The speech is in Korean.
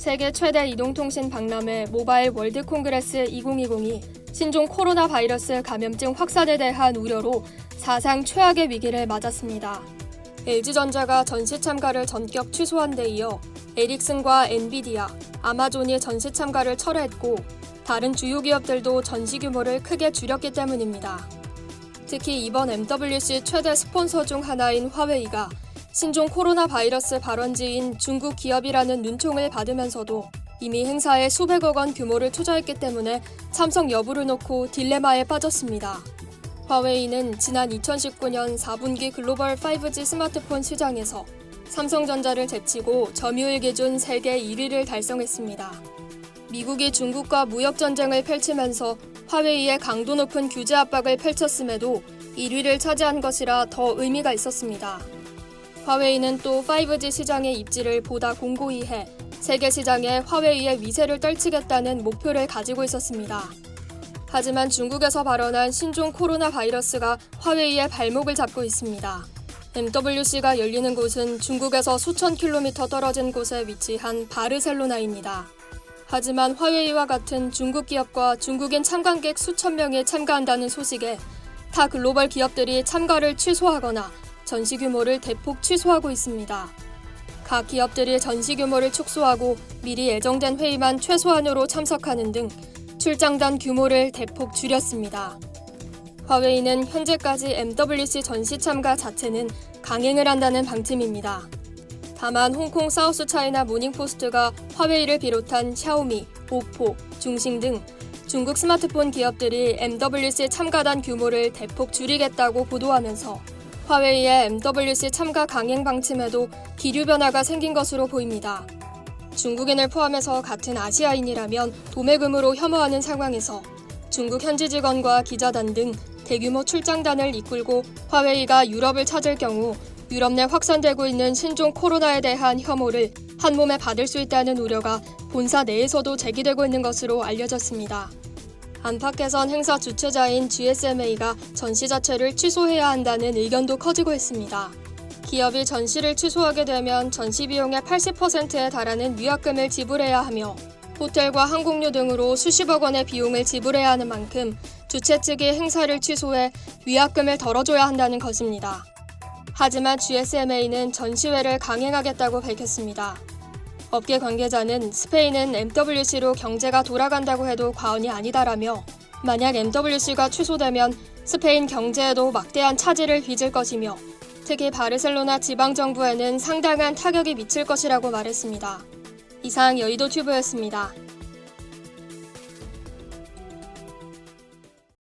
세계 최대 이동통신 박람회 모바일 월드 콩그레스 2020이 신종 코로나 바이러스 감염증 확산에 대한 우려로 사상 최악의 위기를 맞았습니다. LG전자가 전시 참가를 전격 취소한 데 이어 에릭슨과 엔비디아, 아마존이 전시 참가를 철회했고 다른 주요 기업들도 전시 규모를 크게 줄였기 때문입니다. 특히 이번 MWC 최대 스폰서 중 하나인 화웨이가 신종 코로나 바이러스 발원지인 중국 기업이라는 눈총을 받으면서도 이미 행사에 수백억 원 규모를 투자했기 때문에 참석 여부를 놓고 딜레마에 빠졌습니다. 화웨이는 지난 2019년 4분기 글로벌 5G 스마트폰 시장에서 삼성전자를 제치고 점유율 기준 세계 1위를 달성했습니다. 미국이 중국과 무역전쟁을 펼치면서 화웨이의 강도 높은 규제 압박을 펼쳤음에도 1위를 차지한 것이라 더 의미가 있었습니다. 화웨이는 또 5G 시장의 입지를 보다 공고히 해 세계 시장에 화웨이의 위세를 떨치겠다는 목표를 가지고 있었습니다. 하지만 중국에서 발원한 신종 코로나 바이러스가 화웨이의 발목을 잡고 있습니다. MWC가 열리는 곳은 중국에서 수천 킬로미터 떨어진 곳에 위치한 바르셀로나입니다. 하지만 화웨이와 같은 중국 기업과 중국인 참관객 수천 명이 참가한다는 소식에 타 글로벌 기업들이 참가를 취소하거나 전시 규모를 대폭 취소하고 있습니다. 각 기업들이 전시 규모를 축소하고 미리 예정된 회의만 최소한으로 참석하는 등 출장단 규모를 대폭 줄였습니다. 화웨이는 현재까지 MWC 전시 참가 자체는 강행을 한다는 방침입니다. 다만 홍콩 사우스차이나 모닝포스트가 화웨이를 비롯한 샤오미, 오포, 중싱 등 중국 스마트폰 기업들이 MWC 참가단 규모를 대폭 줄이겠다고 보도하면서 화웨이의 MWC 참가 강행 방침에도 기류 변화가 생긴 것으로 보입니다. 중국인을 포함해서 같은 아시아인이라면 도매금으로 혐오하는 상황에서 중국 현지 직원과 기자단 등 대규모 출장단을 이끌고 화웨이가 유럽을 찾을 경우 유럽 내 확산되고 있는 신종 코로나에 대한 혐오를 한몸에 받을 수 있다는 우려가 본사 내에서도 제기되고 있는 것으로 알려졌습니다. 안팎에선 행사 주최자인 GSMA가 전시 자체를 취소해야 한다는 의견도 커지고 있습니다. 기업이 전시를 취소하게 되면 전시 비용의 80%에 달하는 위약금을 지불해야 하며 호텔과 항공료 등으로 수십억 원의 비용을 지불해야 하는 만큼 주최 측이 행사를 취소해 위약금을 덜어줘야 한다는 것입니다. 하지만 GSMA는 전시회를 강행하겠다고 밝혔습니다. 업계 관계자는 스페인은 MWC로 경제가 돌아간다고 해도 과언이 아니다라며 만약 MWC가 취소되면 스페인 경제에도 막대한 차질을 빚을 것이며 특히 바르셀로나 지방정부에는 상당한 타격이 미칠 것이라고 말했습니다. 이상 여의도 튜브였습니다.